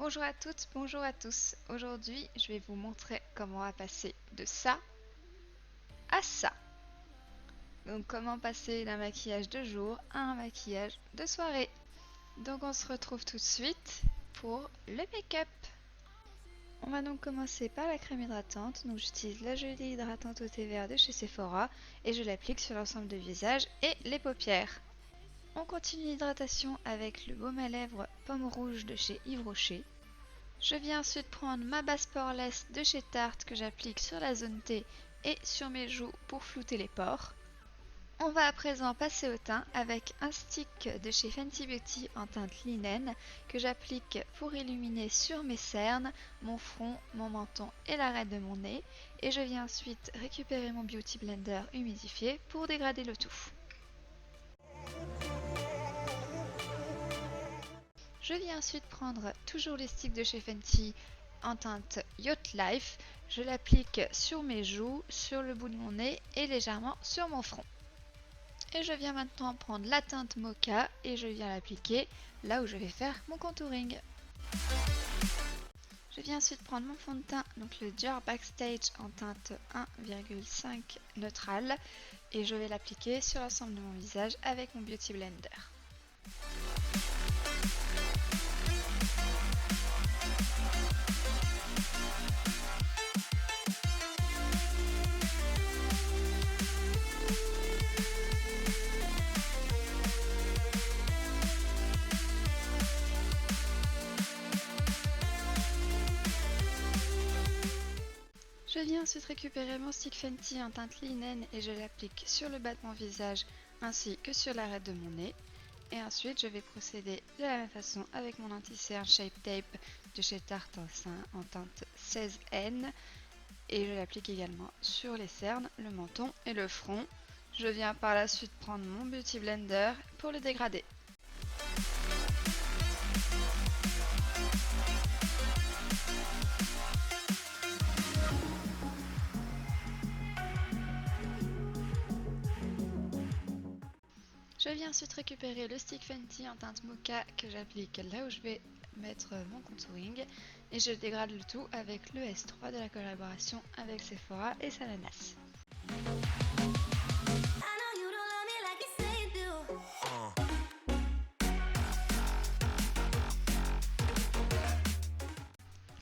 Bonjour à toutes, bonjour à tous. Aujourd'hui, je vais vous montrer comment on va passer de ça à ça. Donc comment passer d'un maquillage de jour à un maquillage de soirée. Donc on se retrouve tout de suite pour le make-up. On va donc commencer par la crème hydratante. Donc j'utilise la gelée hydratante au thé vert de chez Sephora et je l'applique sur l'ensemble du visage et les paupières. On continue l'hydratation avec le baume à lèvres pomme rouge de chez Yves Rocher. Je viens ensuite prendre ma base poreless de chez Tarte que j'applique sur la zone T et sur mes joues pour flouter les pores. On va à présent passer au teint avec un stick de chez Fenty Beauty en teinte linen que j'applique pour illuminer sur mes cernes, mon front, mon menton et l'arête de mon nez. Et je viens ensuite récupérer mon Beauty Blender humidifié pour dégrader le tout. Je viens ensuite prendre toujours les sticks de chez Fenty en teinte Yacht Life. Je l'applique sur mes joues, sur le bout de mon nez et légèrement sur mon front. Et je viens maintenant prendre la teinte Mocha et je viens l'appliquer là où je vais faire mon contouring. Je viens ensuite prendre mon fond de teint, donc le Dior Backstage en teinte 1,5 neutrale et je vais l'appliquer sur l'ensemble de mon visage avec mon Beauty Blender. Je viens ensuite récupérer mon stick Fenty en teinte linen et je l'applique sur le bas de mon visage ainsi que sur l'arête de mon nez. Et ensuite je vais procéder de la même façon avec mon anti-cerne Shape Tape de chez Tarte en teinte 16N. Et je l'applique également sur les cernes, le menton et le front. Je viens par la suite prendre mon Beauty Blender pour le dégrader. Je viens ensuite récupérer le stick Fenty en teinte Mocha que j'applique là où je vais mettre mon contouring et je dégrade le tout avec le S3 de la collaboration avec Sephora et Salanas.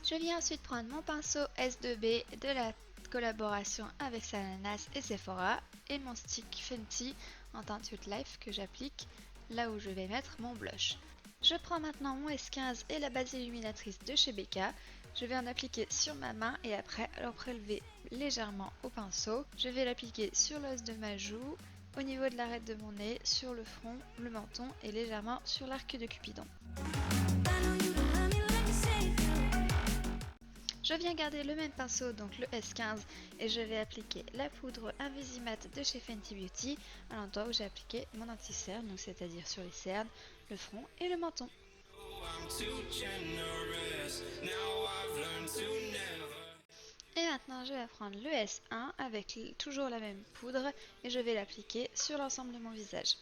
Je viens ensuite prendre mon pinceau S2B de la collaboration avec Salanas et Sephora et mon stick Fenty en teinte Youth Life que j'applique là où je vais mettre mon blush. Je prends maintenant mon S15 et la base illuminatrice de chez Becca. Je vais en appliquer sur ma main et après le prélever légèrement au pinceau. Je vais l'appliquer sur l'os de ma joue, au niveau de l'arête de mon nez, sur le front, le menton et légèrement sur l'arc de Cupidon. Je viens garder le même pinceau, donc le S15, et je vais appliquer la poudre Invisimat de chez Fenty Beauty à l'endroit où j'ai appliqué mon anti-cerne, donc c'est-à-dire sur les cernes, le front et le menton. Et maintenant je vais prendre le S1 avec toujours la même poudre et je vais l'appliquer sur l'ensemble de mon visage.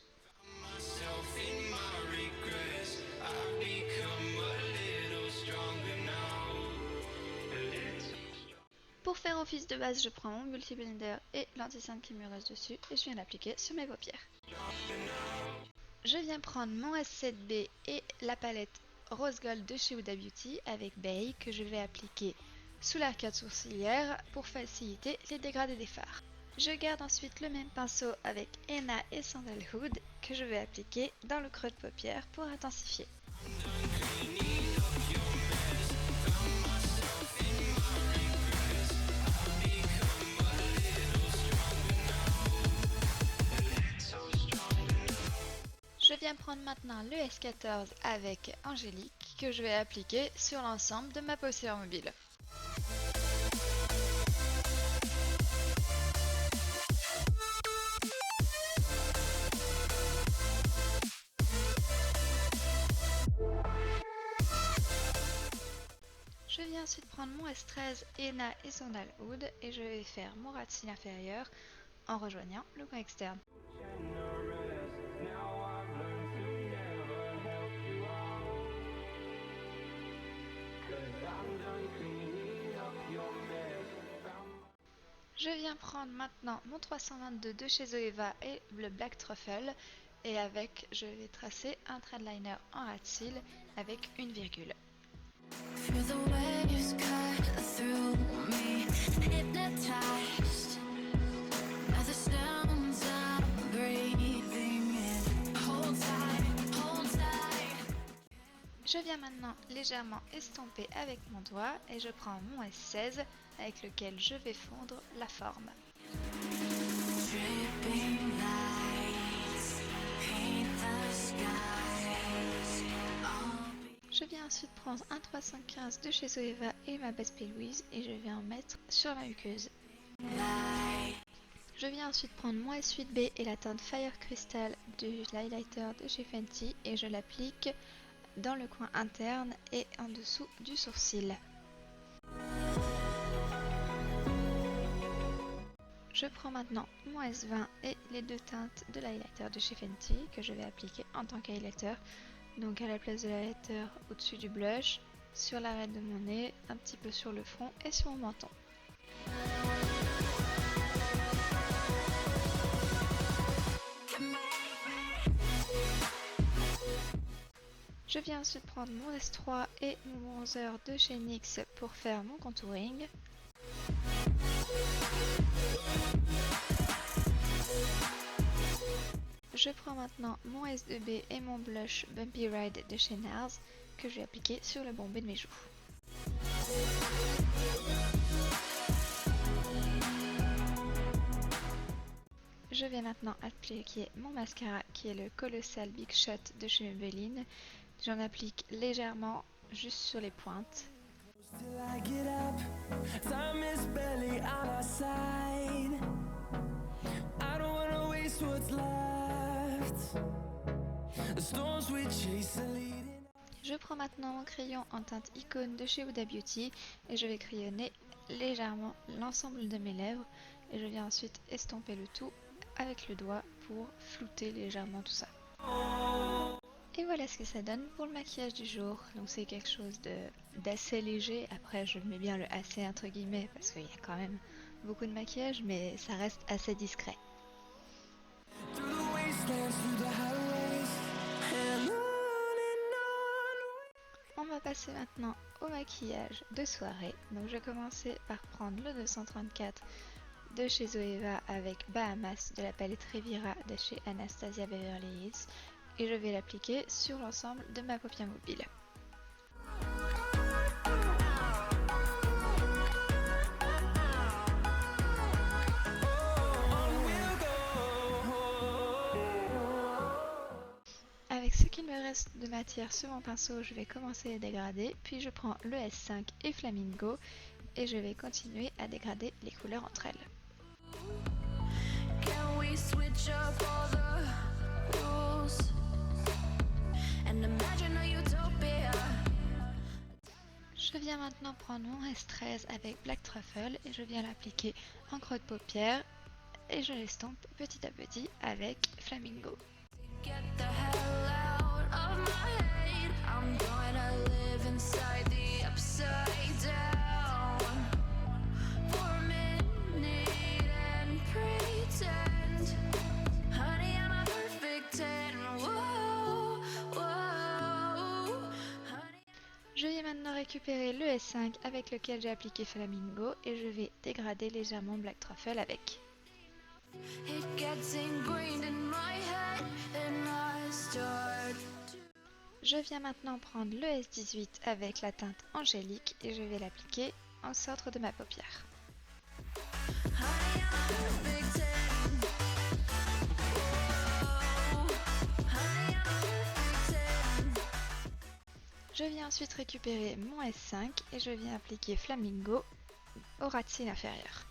Pour faire office de base, je prends mon Beauty Blender et l'anti-cerne qui me reste dessus et je viens l'appliquer sur mes paupières. Je viens prendre mon S7B et la palette Rose Gold de chez Huda Beauty avec Bay que je vais appliquer sous l'arcade sourcilière pour faciliter les dégradés des fards. Je garde ensuite le même pinceau avec Henna et Sandalwood que je vais appliquer dans le creux de paupière pour intensifier. Je viens prendre maintenant le S14 avec Angélique que je vais appliquer sur l'ensemble de ma paupière mobile. Je viens ensuite prendre mon S13 Henna et Sandalwood et je vais faire mon ras de cils inférieur en rejoignant le coin externe. Je viens prendre maintenant mon 322 de chez Zoeva et le Black Truffle et avec, je vais tracer un threadliner en rat seal avec une virgule. Je viens maintenant légèrement estomper avec mon doigt et je prends mon S16 avec lequel je vais fondre la forme. Je viens ensuite prendre un 315 de chez Zoeva et ma basse Louise et je vais en mettre sur la muqueuse. Je viens ensuite prendre mon S8B et la teinte Fire Crystal de l'highlighter de chez Fenty et je l'applique dans le coin interne et en dessous du sourcil. Je prends maintenant mon S20 et les deux teintes de l'highlighter de chez Fenty que je vais appliquer en tant qu'highlighter. Donc à la place de l'highlighter au-dessus du blush, sur l'arête de mon nez, un petit peu sur le front et sur mon menton. Je viens ensuite prendre mon S3 et mon bronzer de chez NYX pour faire mon contouring. Je prends maintenant mon S2B et mon blush Bumpy Ride de chez NARS que je vais appliquer sur le bombé de mes joues. Je vais maintenant appliquer mon mascara qui est le Colossal Big Shot de chez Maybelline. J'en applique légèrement juste sur les pointes. Je prends maintenant mon crayon en teinte Icône de chez Huda Beauty et je vais crayonner légèrement l'ensemble de mes lèvres et je viens ensuite estomper le tout avec le doigt pour flouter légèrement tout ça. Et voilà ce que ça donne pour le maquillage du jour. Donc c'est quelque chose d'assez léger. Après je mets bien le assez entre guillemets parce qu'il y a quand même beaucoup de maquillage, mais ça reste assez discret. On va passer maintenant au maquillage de soirée. Donc je vais commencer par prendre le 234 de chez Zoeva avec Bahamas de la palette Revira de chez Anastasia Beverly Hills et je vais l'appliquer sur l'ensemble de ma paupière mobile. Avec ce qu'il me reste de matière sur mon pinceau, je vais commencer à dégrader, puis je prends le S5 et Flamingo et je vais continuer à dégrader les couleurs entre elles. Je viens maintenant prendre mon S13 avec Black Truffle et je viens l'appliquer en creux de paupière et je l'estompe petit à petit avec Flamingo. Je vais maintenant récupérer le S5 avec lequel j'ai appliqué Flamingo et je vais dégrader légèrement Black Truffle avec. Je viens maintenant prendre le S18 avec la teinte Angélique et je vais l'appliquer au centre de ma paupière. Je viens ensuite récupérer mon S5 et je viens appliquer Flamingo au ras de cils inférieur.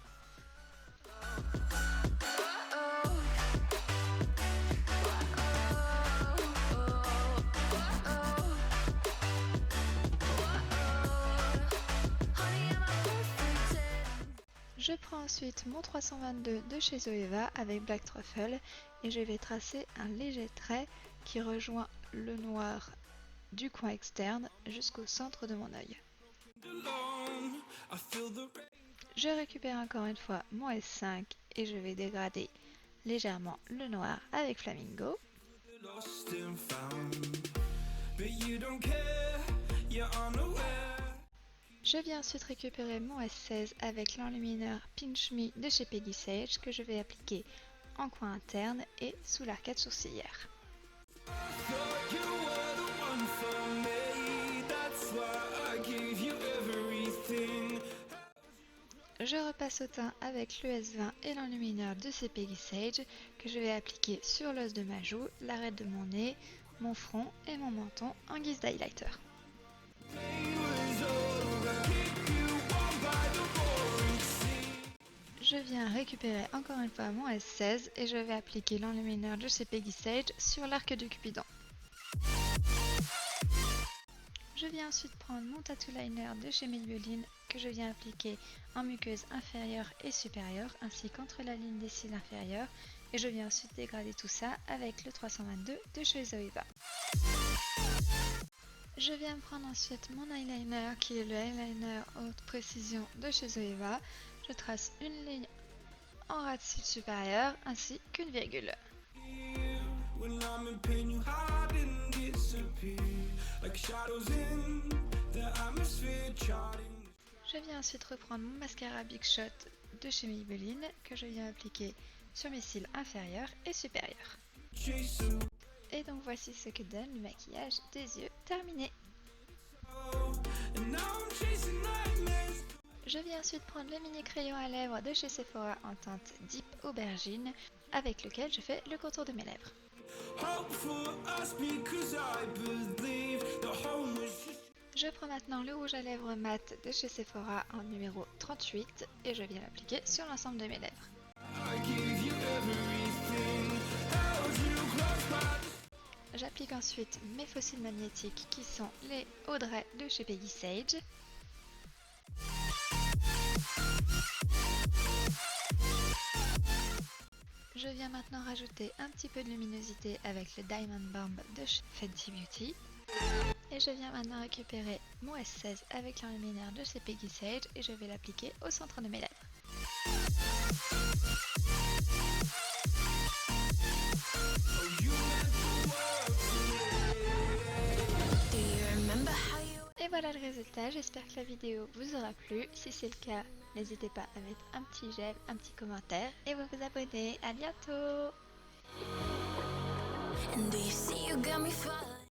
Je prends ensuite mon 322 de chez Zoeva avec Black Truffle et je vais tracer un léger trait qui rejoint le noir du coin externe jusqu'au centre de mon œil. Je récupère encore une fois mon S5 et je vais dégrader légèrement le noir avec Flamingo. Je viens ensuite récupérer mon S16 avec l'enlumineur Pinch Me de chez Peggy Sage que je vais appliquer en coin interne et sous l'arcade sourcilière. Je repasse au teint avec le S20 et l'enlumineur de chez Peggy Sage que je vais appliquer sur l'os de ma joue, l'arête de mon nez, mon front et mon menton en guise d'highlighter. Je viens récupérer encore une fois mon S16 et je vais appliquer l'enlumineur de chez Peggy Sage sur l'arc du Cupidon. Je viens ensuite prendre mon tattoo liner de chez Maybelline que je viens appliquer en muqueuse inférieure et supérieure ainsi qu'entre la ligne des cils inférieurs et je viens ensuite dégrader tout ça avec le 322 de chez Zoeva. Je viens prendre ensuite mon eyeliner qui est le eyeliner haute précision de chez Zoeva. Je trace une ligne en ras de cils supérieur ainsi qu'une virgule. Je viens ensuite reprendre mon mascara Big Shot de chez Maybelline que je viens appliquer sur mes cils inférieurs et supérieurs. Et donc voici ce que donne le maquillage des yeux terminé. Je viens ensuite prendre le mini crayon à lèvres de chez Sephora en teinte Deep Aubergine avec lequel je fais le contour de mes lèvres. Je prends maintenant le rouge à lèvres mat de chez Sephora en numéro 38 et je viens l'appliquer sur l'ensemble de mes lèvres. J'applique ensuite mes faux cils magnétiques qui sont les Audrey de chez Peggy Sage. Je viens maintenant rajouter un petit peu de luminosité avec le Diamond Bomb de chez Fenty Beauty. Et je viens maintenant récupérer mon S16 avec l'enlumineur de chez Peggy Sage et je vais l'appliquer au centre de mes lèvres. Et voilà le résultat, j'espère que la vidéo vous aura plu. Si c'est le cas, n'hésitez pas à mettre un petit j'aime, un petit commentaire et vous abonner. À bientôt!